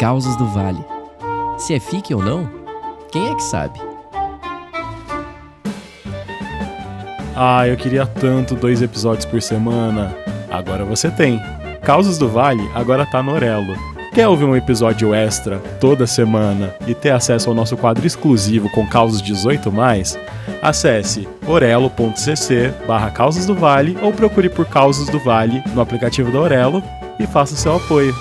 Causos do Vale. Se é fique ou não, quem é que sabe? Ah, eu queria tanto 2 episódios por semana. Agora você tem. Causos do Vale agora tá no Orelo. Quer ouvir um episódio extra toda semana e ter acesso ao nosso quadro exclusivo com causos 18+? Acesse orelo.cc/Causos do Vale ou procure por Causos do Vale no aplicativo da Orelo e faça o seu apoio.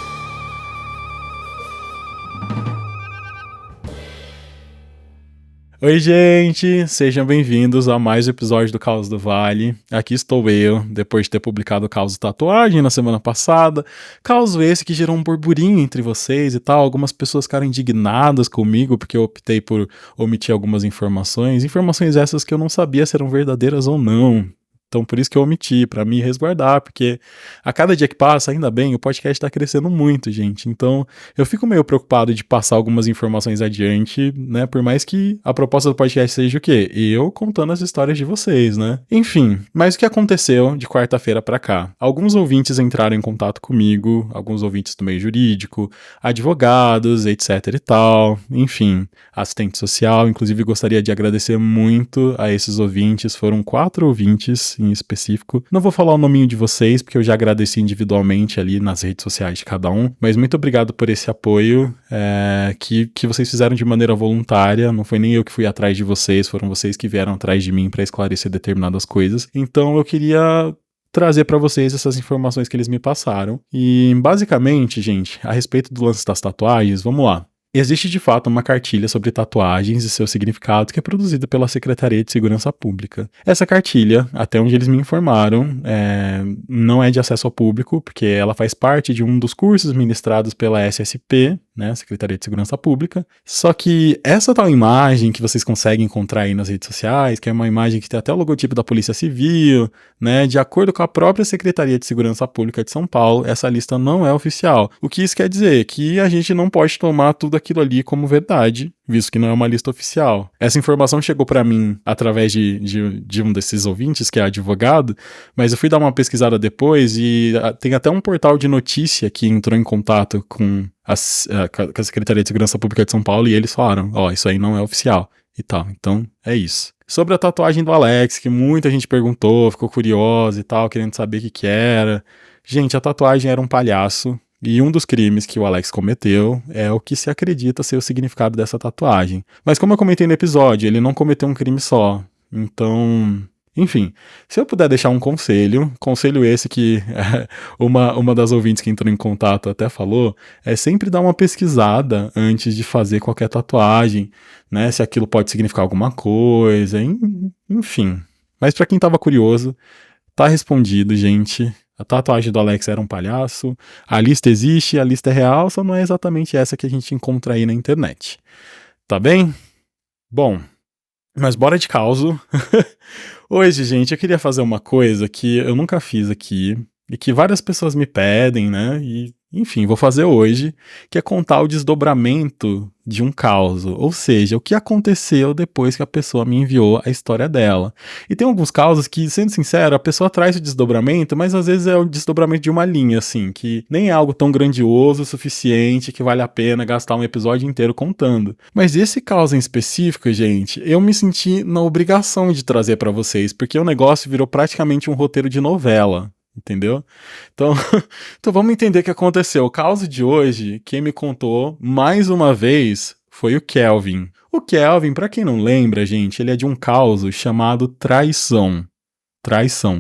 Oi, gente! Sejam bem-vindos a mais um episódio do Causos do Vale. Aqui estou eu, depois de ter publicado o caso tatuagem na semana passada. Caso esse que gerou um burburinho entre vocês e tal. Algumas pessoas ficaram indignadas comigo porque eu optei por omitir algumas informações. Informações essas que eu não sabia se eram verdadeiras ou não. Então, por isso que eu omiti, pra me resguardar, porque a cada dia que passa, ainda bem, o podcast tá crescendo muito, gente. Então, eu fico meio preocupado de passar algumas informações adiante, né? Por mais que a proposta do podcast seja o quê? Eu contando as histórias de vocês, né? Enfim, mas o que aconteceu de quarta-feira pra cá? Alguns ouvintes entraram em contato comigo, alguns ouvintes do meio jurídico, advogados, etc e tal, enfim, assistente social. Inclusive, gostaria de agradecer muito a esses ouvintes. Foram 4 ouvintes em específico. Não vou falar o nominho de vocês, porque eu já agradeci individualmente ali nas redes sociais de cada um, mas muito obrigado por esse apoio que vocês fizeram de maneira voluntária. Não foi nem eu que fui atrás de vocês, foram vocês que vieram atrás de mim para esclarecer determinadas coisas. Então eu queria trazer para vocês essas informações que eles me passaram. E basicamente, gente, a respeito do lance das tatuagens, vamos lá. Existe de fato uma cartilha sobre tatuagens e seus significados que é produzida pela Secretaria de Segurança Pública. Essa cartilha, até onde eles me informaram, não é de acesso ao público, porque ela faz parte de um dos cursos ministrados pela SSP, né, Secretaria de Segurança Pública. Só que essa tal imagem que vocês conseguem encontrar aí nas redes sociais, que é uma imagem que tem até o logotipo da Polícia Civil, né, de acordo com a própria Secretaria de Segurança Pública de São Paulo, essa lista não é oficial. O que isso quer dizer? Que a gente não pode tomar tudo aquilo ali como verdade, visto que não é uma lista oficial. Essa informação chegou para mim através de um desses ouvintes, que é advogado, mas eu fui dar uma pesquisada depois e tem até um portal de notícia que entrou em contato com a Secretaria de Segurança Pública de São Paulo e eles falaram, isso aí não é oficial e tal. Então, é isso. Sobre a tatuagem do Alex, que muita gente perguntou, ficou curiosa e tal, querendo saber o que era. Gente, a tatuagem era um palhaço. E um dos crimes que o Alex cometeu é o que se acredita ser o significado dessa tatuagem. Mas como eu comentei no episódio, ele não cometeu um crime só. Então, enfim, se eu puder deixar um conselho esse que uma das ouvintes que entrou em contato até falou, é sempre dar uma pesquisada antes de fazer qualquer tatuagem, né? Se aquilo pode significar alguma coisa, enfim. Mas pra quem tava curioso, tá respondido, gente. A tatuagem do Alex era um palhaço, a lista existe, a lista é real, só não é exatamente essa que a gente encontra aí na internet. Tá bem? Bom, mas bora de causo. Hoje, gente, eu queria fazer uma coisa que eu nunca fiz aqui e que várias pessoas me pedem, né? E, enfim, vou fazer hoje, que é contar o desdobramento de um caso, ou seja, o que aconteceu depois que a pessoa me enviou a história dela. E tem alguns casos que, sendo sincero, a pessoa traz o desdobramento, mas às vezes é o desdobramento de uma linha, assim, que nem é algo tão grandioso o suficiente que vale a pena gastar um episódio inteiro contando. Mas esse caso em específico, gente, eu me senti na obrigação de trazer pra vocês, porque o negócio virou praticamente um roteiro de novela. Entendeu? Então vamos entender o que aconteceu. O caso de hoje, quem me contou mais uma vez foi o Kelvin. O Kelvin, pra quem não lembra, gente, ele é de um caso chamado Traição.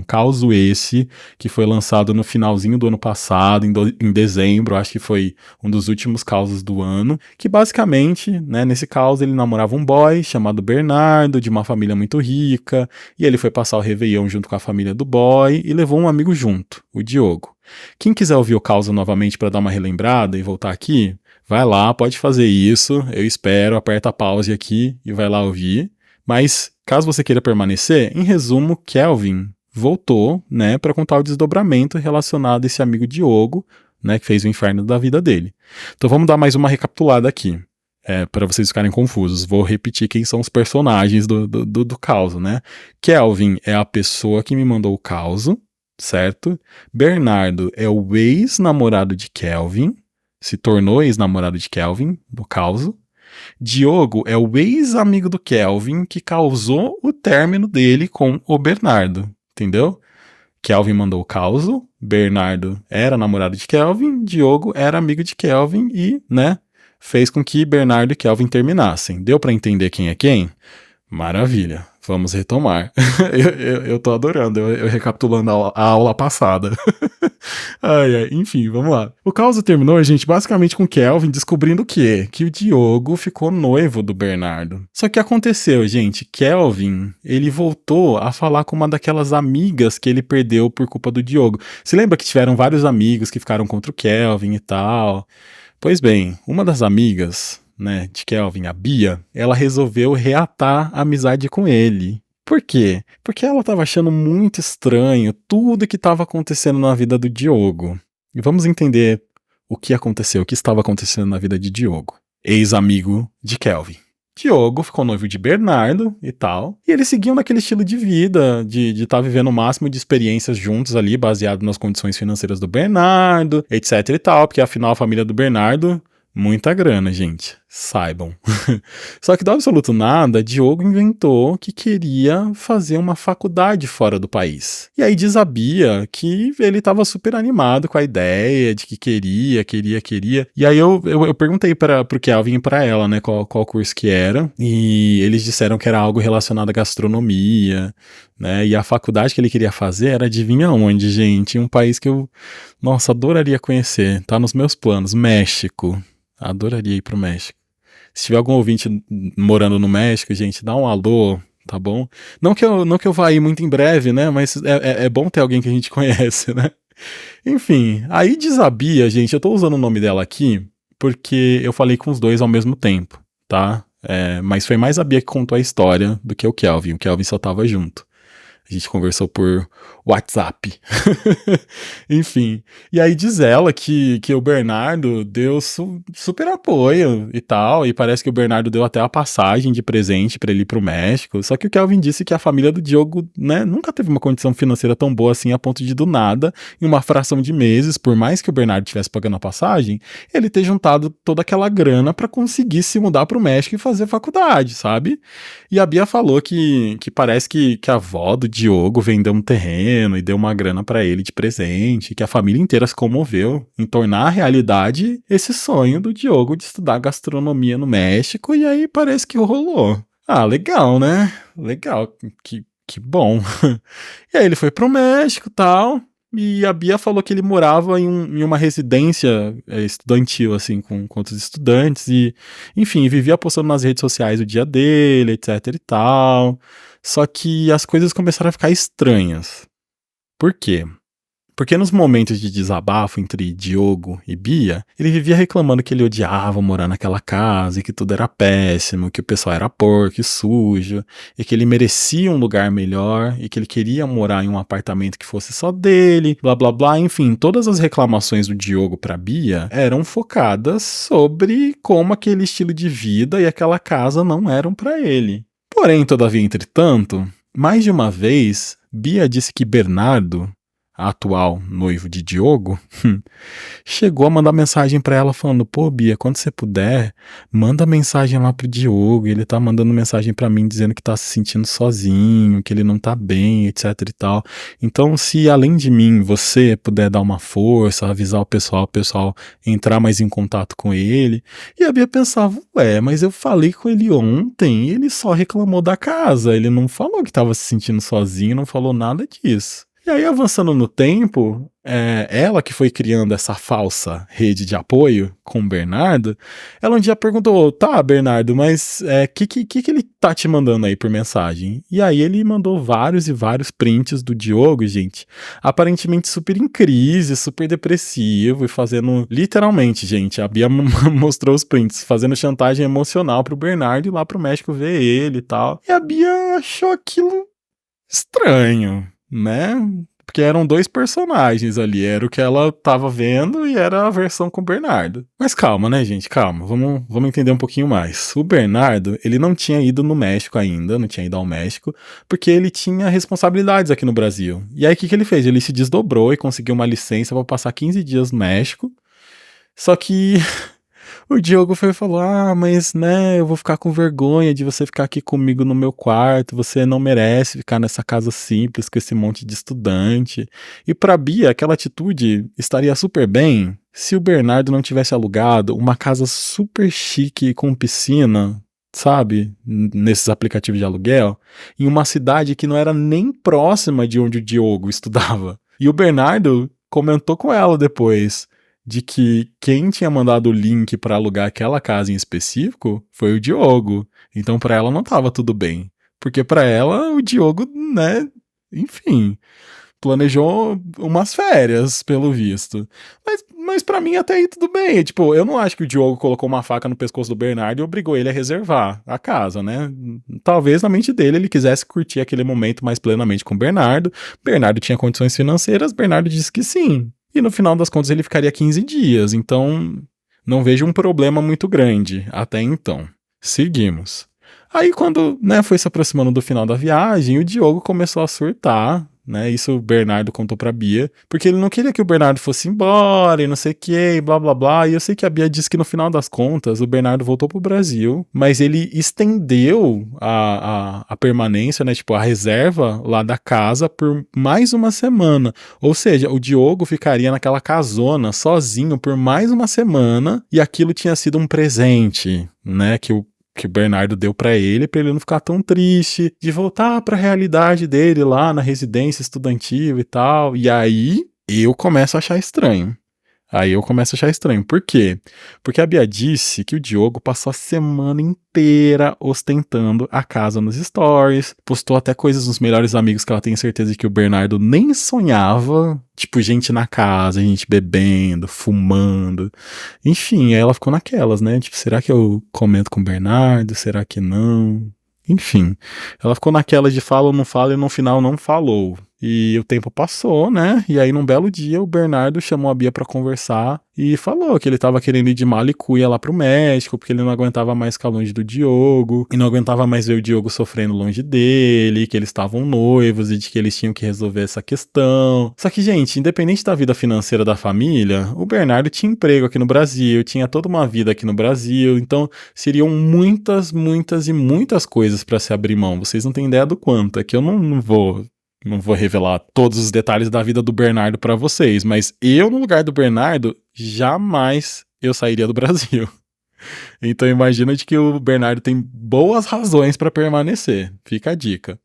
Caso esse que foi lançado no finalzinho do ano passado, em dezembro, acho que foi um dos últimos causos do ano, que basicamente, né, nesse caso ele namorava um boy chamado Bernardo, de uma família muito rica, e ele foi passar o Réveillon junto com a família do boy e levou um amigo junto, o Diogo. Quem quiser ouvir o caso novamente para dar uma relembrada e voltar aqui, vai lá, pode fazer isso, eu espero, aperta a pause aqui e vai lá ouvir. Mas, caso você queira permanecer, em resumo, Kelvin voltou, né, para contar o desdobramento relacionado a esse amigo Diogo, né, que fez o inferno da vida dele. Então vamos dar mais uma recapitulada aqui, para vocês ficarem confusos. Vou repetir quem são os personagens do caso, né. Kelvin é a pessoa que me mandou o caso, certo? Bernardo é o ex-namorado de Kelvin, se tornou ex-namorado de Kelvin, no caso. Diogo é o ex-amigo do Kelvin que causou o término dele com o Bernardo, entendeu? Kelvin mandou o causo, Bernardo era namorado de Kelvin, Diogo era amigo de Kelvin e, né, fez com que Bernardo e Kelvin terminassem. Deu pra entender quem é quem? Maravilha, vamos retomar. eu tô adorando, eu recapitulando a aula passada. Enfim, vamos lá. O caso terminou, gente, basicamente com Kelvin descobrindo o quê? Que o Diogo ficou noivo do Bernardo. Só que aconteceu, gente, Kelvin, ele voltou a falar com uma daquelas amigas que ele perdeu por culpa do Diogo. Se lembra que tiveram vários amigos que ficaram contra o Kelvin e tal? Pois bem, uma das amigas, né, de Kelvin, a Bia, ela resolveu reatar a amizade com ele. Por quê? Porque ela estava achando muito estranho tudo que estava acontecendo na vida do Diogo. E vamos entender o que aconteceu, o que estava acontecendo na vida de Diogo, ex-amigo de Kelvin. Diogo ficou noivo de Bernardo e tal, e eles seguiam naquele estilo de vida, de estar vivendo o máximo de experiências juntos ali, baseado nas condições financeiras do Bernardo, etc e tal, porque afinal a família do Bernardo, muita grana, gente, saibam. Só que do absoluto nada, Diogo inventou que queria fazer uma faculdade fora do país. E aí diz a Bia que ele estava super animado com a ideia de que queria. E aí eu perguntei pro Kelvin e pra ela, né, qual curso que era. E eles disseram que era algo relacionado à gastronomia, né, e a faculdade que ele queria fazer era, adivinha onde, gente? Um país que eu, nossa, adoraria conhecer. Tá nos meus planos, México. Adoraria ir pro México. Se tiver algum ouvinte morando no México, gente, dá um alô, tá bom? Não que eu vá ir muito em breve, né? Mas é bom ter alguém que a gente conhece, né? Enfim, aí diz a Bia, gente, eu tô usando o nome dela aqui porque eu falei com os dois ao mesmo tempo, tá? Mas foi mais a Bia que contou a história do que o Kelvin. O Kelvin só tava junto. A gente conversou por WhatsApp. Enfim. E aí diz ela que o Bernardo deu super apoio e tal. E parece que o Bernardo deu até a passagem de presente pra ele ir pro México. Só que o Kelvin disse que a família do Diogo, né, nunca teve uma condição financeira tão boa assim a ponto de, do nada, em uma fração de meses, por mais que o Bernardo estivesse pagando a passagem, ele ter juntado toda aquela grana pra conseguir se mudar pro México e fazer faculdade, sabe? E a Bia falou que parece que a avó do Diogo vendeu um terreno e deu uma grana pra ele de presente, que a família inteira se comoveu em tornar realidade esse sonho do Diogo de estudar gastronomia no México, e aí parece que rolou. Ah, legal, né? Legal, que bom. E aí ele foi pro México e tal, e a Bia falou que ele morava em uma residência estudantil, assim, com outros estudantes, e, enfim, vivia postando nas redes sociais o dia dele, etc e tal. Só que as coisas começaram a ficar estranhas. Por quê? Porque nos momentos de desabafo entre Diogo e Bia, ele vivia reclamando que ele odiava morar naquela casa e que tudo era péssimo, que o pessoal era porco e sujo, e que ele merecia um lugar melhor e que ele queria morar em um apartamento que fosse só dele, blá blá blá. Enfim, todas as reclamações do Diogo pra Bia eram focadas sobre como aquele estilo de vida e aquela casa não eram pra ele. Porém, todavia, entretanto, mais de uma vez, Bia disse que Bernardo, a atual noivo de Diogo, chegou a mandar mensagem pra ela falando: pô, Bia, quando você puder, manda mensagem lá pro Diogo, ele tá mandando mensagem pra mim dizendo que tá se sentindo sozinho, que ele não tá bem, etc e tal. Então, se além de mim você puder dar uma força, avisar o pessoal entrar mais em contato com ele. E a Bia pensava: ué, mas eu falei com ele ontem e ele só reclamou da casa, ele não falou que tava se sentindo sozinho, não falou nada disso. E aí, avançando no tempo, ela que foi criando essa falsa rede de apoio com o Bernardo, ela um dia perguntou: tá, Bernardo, mas que ele tá te mandando aí por mensagem? E aí ele mandou vários e vários prints do Diogo, gente, aparentemente super em crise, super depressivo e fazendo, literalmente, gente, a Bia mostrou os prints, fazendo chantagem emocional pro Bernardo ir lá pro México ver ele e tal. E a Bia achou aquilo estranho, né? Porque eram dois personagens ali, era o que ela tava vendo e era a versão com o Bernardo. Mas calma, né, gente? Calma, vamos entender um pouquinho mais. O Bernardo, ele não tinha ido no México ainda, não tinha ido ao México, porque ele tinha responsabilidades aqui no Brasil. E aí o que ele fez? Ele se desdobrou e conseguiu uma licença para passar 15 dias no México. Só que o Diogo foi e falou: ah, mas né, eu vou ficar com vergonha de você ficar aqui comigo no meu quarto, você não merece ficar nessa casa simples com esse monte de estudante. E pra Bia, aquela atitude estaria super bem se o Bernardo não tivesse alugado uma casa super chique com piscina, sabe, nesses aplicativos de aluguel, em uma cidade que não era nem próxima de onde o Diogo estudava. E o Bernardo comentou com ela depois de que quem tinha mandado o link pra alugar aquela casa em específico foi o Diogo. Então pra ela não tava tudo bem, porque pra ela o Diogo, né, enfim, planejou umas férias, pelo visto. Mas para mim até aí tudo bem. Tipo, eu não acho que o Diogo colocou uma faca no pescoço do Bernardo e obrigou ele a reservar a casa, né? Talvez na mente dele ele quisesse curtir aquele momento mais plenamente com o Bernardo. Bernardo tinha condições financeiras, Bernardo disse que sim. E no final das contas ele ficaria 15 dias, então não vejo um problema muito grande até então. Seguimos. Aí quando, né, foi se aproximando do final da viagem, o Diogo começou a surtar, né, isso o Bernardo contou pra Bia, porque ele não queria que o Bernardo fosse embora e não sei o que, e blá blá blá, e eu sei que a Bia disse que no final das contas o Bernardo voltou pro Brasil, mas ele estendeu a permanência, né, tipo, a reserva lá da casa por mais uma semana, ou seja, o Diogo ficaria naquela casona sozinho por mais uma semana, e aquilo tinha sido um presente, né, que o Bernardo deu pra ele não ficar tão triste, de voltar pra realidade dele lá na residência estudantil e tal. E aí eu começo a achar estranho. Por quê? Porque a Bia disse que o Diogo passou a semana inteira ostentando a casa nos stories, postou até coisas dos melhores amigos que ela tem certeza que o Bernardo nem sonhava, tipo gente na casa, gente bebendo, fumando, enfim, aí ela ficou naquelas, né, tipo, será que eu comento com o Bernardo, será que não? Enfim, ela ficou naquelas de fala ou não fala e no final não falou. E o tempo passou, né? E aí, num belo dia, o Bernardo chamou a Bia pra conversar e falou que ele tava querendo ir de mala e cuia lá pro México, porque ele não aguentava mais ficar longe do Diogo, e não aguentava mais ver o Diogo sofrendo longe dele, que eles estavam noivos e de que eles tinham que resolver essa questão. Só que, gente, independente da vida financeira da família, o Bernardo tinha emprego aqui no Brasil, tinha toda uma vida aqui no Brasil, então seriam muitas, muitas e muitas coisas pra se abrir mão. Vocês não têm ideia do quanto, é que eu não vou revelar todos os detalhes da vida do Bernardo pra vocês, mas eu, no lugar do Bernardo, jamais eu sairia do Brasil. Então imagina de que o Bernardo tem boas razões pra permanecer. Fica a dica.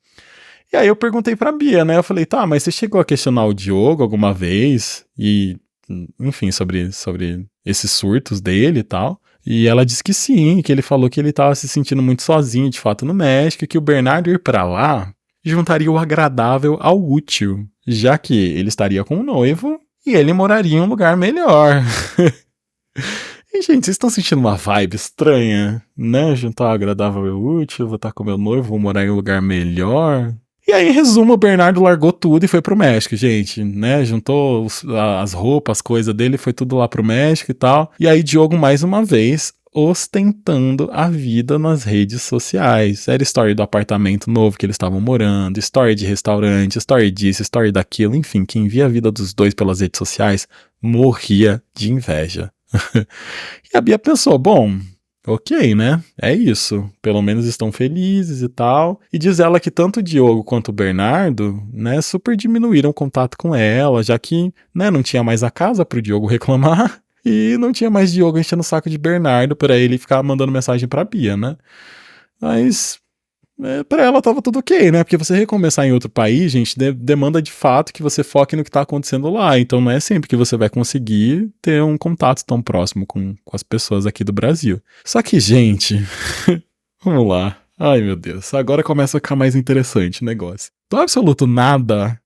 E aí eu perguntei pra Bia, né? Eu falei, tá, mas você chegou a questionar o Diogo alguma vez? E, enfim, sobre esses surtos dele e tal. E ela disse que sim, que ele falou que ele tava se sentindo muito sozinho, de fato, no México, e que o Bernardo ir pra lá juntaria o agradável ao útil, já que ele estaria com um noivo e ele moraria em um lugar melhor. E, gente, vocês estão sentindo uma vibe estranha, né? Juntar o agradável ao útil, vou estar com meu noivo, vou morar em um lugar melhor. E aí, em resumo, o Bernardo largou tudo e foi pro México, gente, né? Juntou as roupas, as coisas dele, foi tudo lá pro México e tal. E aí, Diogo, mais uma vez, ostentando a vida nas redes sociais. Era story do apartamento novo que eles estavam morando, story de restaurante, story disso, story daquilo, enfim, quem via a vida dos dois pelas redes sociais morria de inveja. E a Bia pensou, bom, ok, né? É isso. Pelo menos estão felizes e tal. E diz ela que tanto o Diogo quanto o Bernardo, né, super diminuíram o contato com ela, já que, né, não tinha mais a casa pro Diogo reclamar. E não tinha mais Diogo enchendo o saco de Bernardo pra ele ficar mandando mensagem pra Bia, né? Mas pra ela tava tudo ok, né? Porque você recomeçar em outro país, gente, demanda de fato que você foque no que tá acontecendo lá. Então não é sempre que você vai conseguir ter um contato tão próximo com as pessoas aqui do Brasil. Só que, gente, vamos lá. Ai, meu Deus. Agora começa a ficar mais interessante o negócio. Do absoluto nada,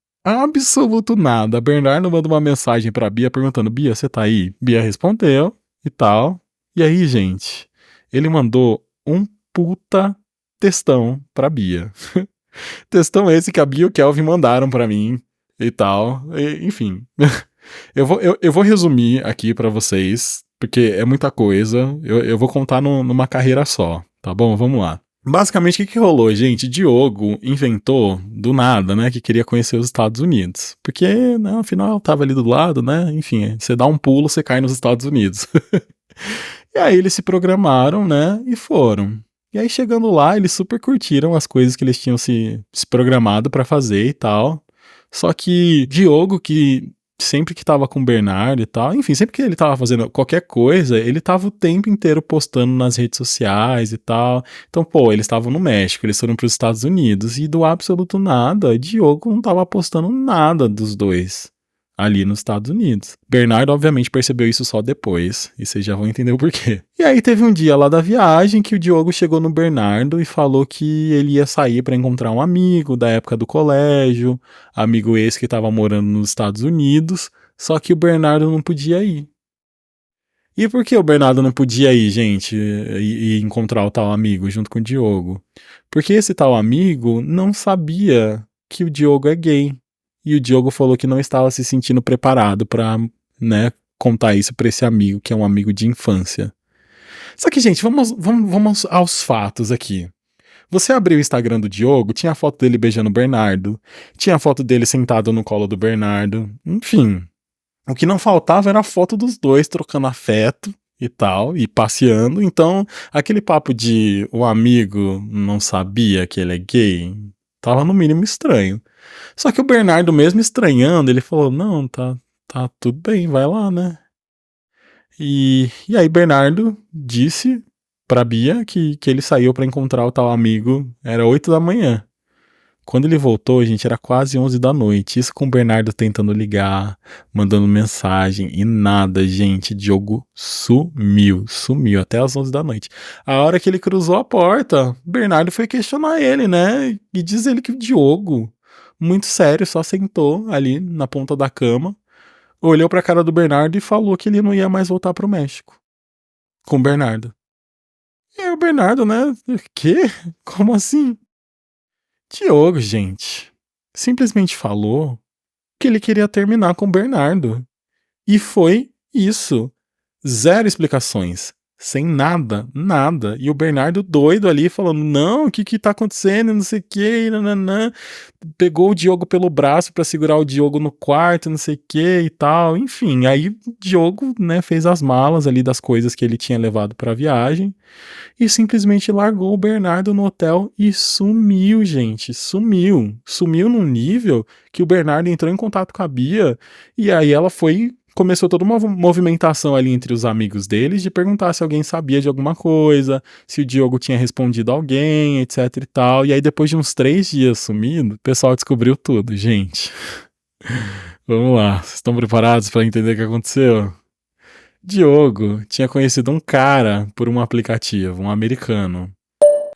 Bernardo manda uma mensagem pra Bia perguntando, Bia, você tá aí? Bia respondeu e tal. E aí, gente, ele mandou um puta textão pra Bia. Textão esse que a Bia e o Kelvin mandaram pra mim e tal. Enfim, eu vou resumir aqui pra vocês, porque é muita coisa. Eu vou contar numa carreira só, tá bom? Vamos lá. Basicamente, o que rolou, gente? Diogo inventou do nada, né, que queria conhecer os Estados Unidos. Porque, né, afinal, tava ali do lado, né? Enfim, você dá um pulo, você cai nos Estados Unidos. E aí eles se programaram, né, e foram. E aí, chegando lá, eles super curtiram as coisas que eles tinham se programado pra fazer e tal. Só que Diogo, que sempre que tava com o Bernardo e tal, enfim, sempre que ele tava fazendo qualquer coisa, ele tava o tempo inteiro postando nas redes sociais e tal. Então, pô, eles estavam no México, eles foram pros Estados Unidos e do absoluto nada, Diogo não tava postando nada dos dois ali nos Estados Unidos. Bernardo, obviamente, percebeu isso só depois, e vocês já vão entender o porquê. E aí teve um dia lá da viagem que o Diogo chegou no Bernardo e falou que ele ia sair para encontrar um amigo da época do colégio, amigo esse que estava morando nos Estados Unidos, só que o Bernardo não podia ir. E por que o Bernardo não podia ir, gente, e encontrar o tal amigo junto com o Diogo? Porque esse tal amigo não sabia que o Diogo é gay. E o Diogo falou que não estava se sentindo preparado para, né, contar isso para esse amigo, que é um amigo de infância. Só que, gente, vamos aos fatos aqui. Você abriu o Instagram do Diogo, tinha a foto dele beijando o Bernardo, tinha a foto dele sentado no colo do Bernardo, enfim. O que não faltava era a foto dos dois trocando afeto e tal, e passeando. Então, aquele papo de o amigo não sabia que ele é gay, tava no mínimo estranho. Só que o Bernardo, mesmo estranhando, ele falou: não, tá tudo bem, vai lá, né? E aí, Bernardo disse pra Bia que ele saiu pra encontrar o tal amigo, era 8 da manhã. Quando ele voltou, gente, era quase 11 da noite. Isso com o Bernardo tentando ligar, mandando mensagem e nada, gente. Diogo sumiu até as 11 da noite. A hora que ele cruzou a porta, Bernardo foi questionar ele, né? E diz ele que o Diogo, muito sério, só sentou ali na ponta da cama, olhou pra cara do Bernardo e falou que ele não ia mais voltar pro México com o Bernardo. E aí o Bernardo, né? Quê? Como assim? Diogo, gente, simplesmente falou que ele queria terminar com o Bernardo. E foi isso. Zero explicações. Sem nada, nada. E o Bernardo doido ali falando: não, o que tá acontecendo? Não sei o que, nananã. Pegou o Diogo pelo braço pra segurar o Diogo no quarto, não sei o que e tal. Enfim, aí o Diogo, né, fez as malas ali das coisas que ele tinha levado pra viagem e simplesmente largou o Bernardo no hotel e sumiu, gente. Sumiu. Sumiu num nível que o Bernardo entrou em contato com a Bia e aí ela foi. Começou toda uma movimentação ali entre os amigos deles de perguntar se alguém sabia de alguma coisa, se o Diogo tinha respondido a alguém, etc e tal. E aí, depois de uns 3 dias sumindo, o pessoal descobriu tudo, gente. Vamos lá, vocês estão preparados para entender o que aconteceu? Diogo tinha conhecido um cara por um aplicativo, um americano.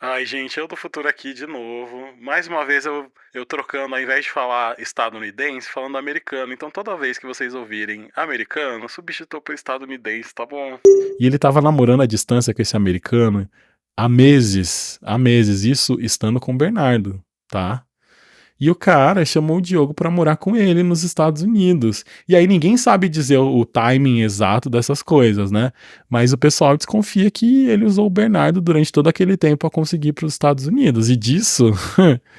Ai, gente, eu do futuro aqui de novo. Mais uma vez eu trocando, ao invés de falar estadunidense, falando americano. Então toda vez que vocês ouvirem americano, substitua por estadunidense, tá bom? E ele tava namorando à distância com esse americano há meses. Há meses. Isso estando com o Bernardo, tá? E o cara chamou o Diogo pra morar com ele nos Estados Unidos. E aí ninguém sabe dizer o timing exato dessas coisas, né? Mas o pessoal desconfia que ele usou o Bernardo durante todo aquele tempo pra conseguir ir pros Estados Unidos. E disso,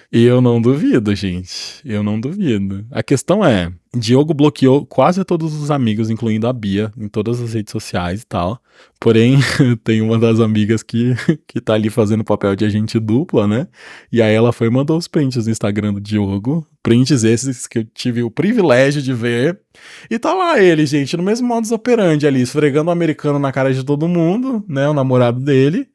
eu não duvido, gente. Eu não duvido. A questão é, Diogo bloqueou quase todos os amigos, incluindo a Bia, em todas as redes sociais e tal. Porém, tem uma das amigas que tá ali fazendo papel de agente dupla, né? E aí ela foi e mandou os prints no Instagram do Diogo. Prints esses que eu tive o privilégio de ver. E tá lá ele, gente, no mesmo modus operandi ali, esfregando o americano na cara de todo mundo, né? O namorado dele.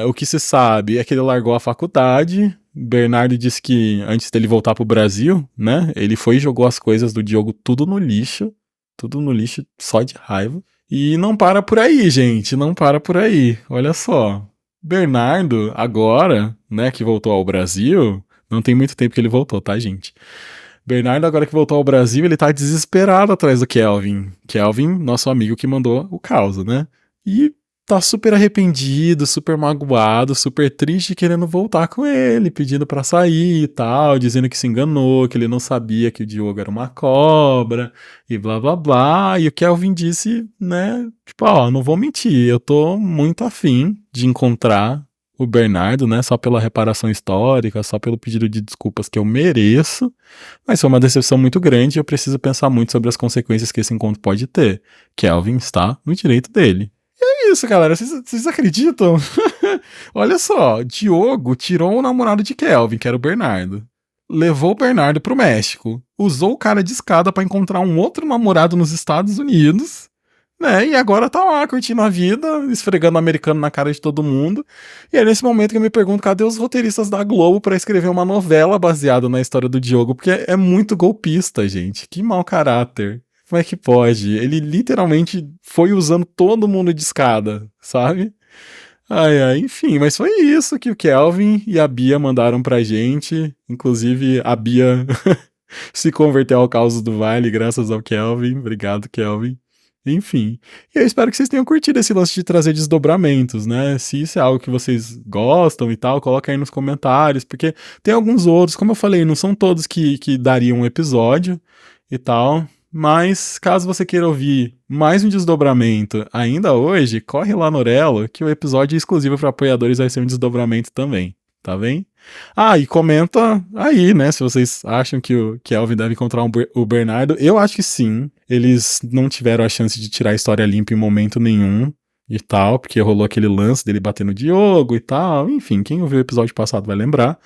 O que se sabe é que ele largou a faculdade. Bernardo disse que antes dele voltar pro Brasil, né? Ele foi e jogou as coisas do Diogo tudo no lixo. Tudo no lixo, só de raiva. E não para por aí, gente. Não para por aí. Olha só. Bernardo, agora, né, que voltou ao Brasil. Não tem muito tempo que ele voltou, tá, gente? Bernardo, agora que voltou ao Brasil, ele tá desesperado atrás do Kelvin. Kelvin, nosso amigo que mandou o caos, né? E tá super arrependido, super magoado, super triste, querendo voltar com ele, pedindo pra sair e tal, dizendo que se enganou, que ele não sabia que o Diogo era uma cobra, e blá blá blá. E o Kelvin disse, né, tipo, ó, não vou mentir, eu tô muito afim de encontrar o Bernardo, né? Só pela reparação histórica, só pelo pedido de desculpas que eu mereço. Mas foi uma decepção muito grande e eu preciso pensar muito sobre as consequências que esse encontro pode ter. Kelvin está no direito dele. E é isso, galera. Vocês acreditam? Olha só, Diogo tirou o namorado de Kelvin, que era o Bernardo. Levou o Bernardo pro México. Usou o cara de escada pra encontrar um outro namorado nos Estados Unidos. Né? E agora tá lá, curtindo a vida, esfregando americano na cara de todo mundo. E é nesse momento que eu me pergunto, cadê os roteiristas da Globo pra escrever uma novela baseada na história do Diogo? Porque é muito golpista, gente. Que mau caráter. Como é que pode? Ele literalmente foi usando todo mundo de escada, sabe? Ai, ai, enfim, mas foi isso que o Kelvin e a Bia mandaram pra gente. Inclusive, a Bia se converteu ao Caos do Vale graças ao Kelvin. Obrigado, Kelvin. Enfim, e eu espero que vocês tenham curtido esse lance de trazer desdobramentos, né? Se isso é algo que vocês gostam e tal, coloca aí nos comentários, porque tem alguns outros, como eu falei, não são todos que dariam um episódio e tal, mas caso você queira ouvir mais um desdobramento ainda hoje, corre lá no Orelo, que o episódio exclusivo para apoiadores vai ser um desdobramento também, tá bem? Ah, e comenta aí, né, se vocês acham que o Kelvin deve encontrar o Bernardo. Eu acho que sim. Eles não tiveram a chance de tirar a história limpa em momento nenhum e tal, porque rolou aquele lance dele bater no Diogo e tal. Enfim, quem ouviu o episódio passado vai lembrar.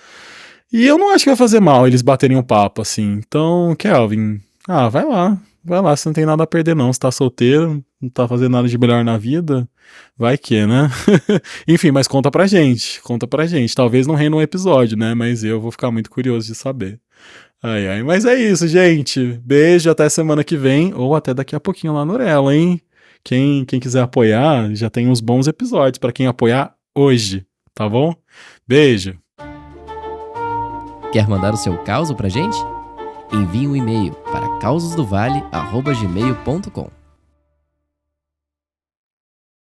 E eu não acho que vai fazer mal eles baterem um papo assim. Então, Kelvin, vai lá. Vai lá, você não tem nada a perder não. Você tá solteiro, não tá fazendo nada de melhor na vida. Vai que, né? Enfim, mas conta pra gente. Conta pra gente. Talvez não renda um episódio, né? Mas eu vou ficar muito curioso de saber. Ai, ai. Mas é isso, gente. Beijo, até semana que vem. Ou até daqui a pouquinho lá no Orelo, hein? Quem quiser apoiar, já tem uns bons episódios pra quem apoiar hoje, tá bom? Beijo. Quer mandar o seu caos pra gente? Envie um e-mail para causosdovale@gmail.com.